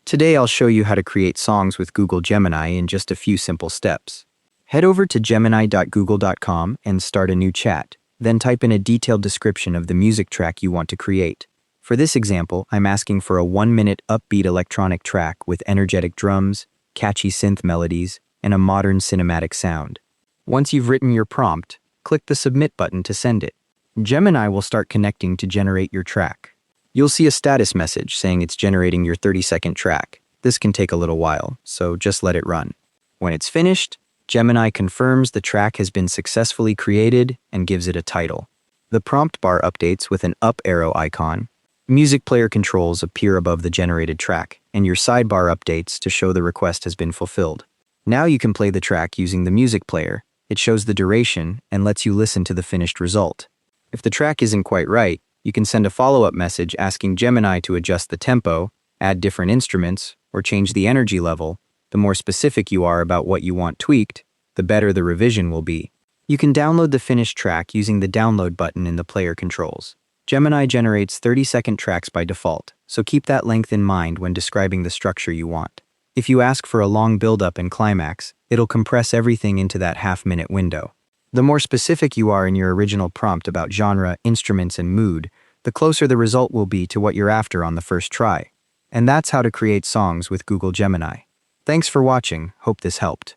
Today I'll show you how to create songs with Google Gemini in just a few simple steps. Head over to gemini.google.com and start a new chat. Then type in a detailed description of the music track you want to create. For this example, I'm asking for a 1-minute upbeat electronic track with energetic drums, catchy synth melodies, and a modern cinematic sound. Once you've written your prompt, click the Submit button to send it. Gemini will start connecting to generate your track. You'll see a status message saying it's generating your 30-second track. This can take a little while, so just let it run. When it's finished, Gemini confirms the track has been successfully created and gives it a title. The prompt bar updates with an up arrow icon. Music player controls appear above the generated track, and your sidebar updates to show the request has been fulfilled. Now you can play the track using the music player. It shows the duration and lets you listen to the finished result. If the track isn't quite right, you can send a follow-up message asking Gemini to adjust the tempo, add different instruments, or change the energy level. The more specific you are about what you want tweaked, the better the revision will be. You can download the finished track using the download button in the player controls. Gemini generates 30-second tracks by default, so keep that length in mind when describing the structure you want. If you ask for a long build-up and climax, it'll compress everything into that half-minute window. The more specific you are in your original prompt about genre, instruments, and mood, the closer the result will be to what you're after on the first try. And that's how to create songs with Google Gemini. Thanks for watching. Hope this helped.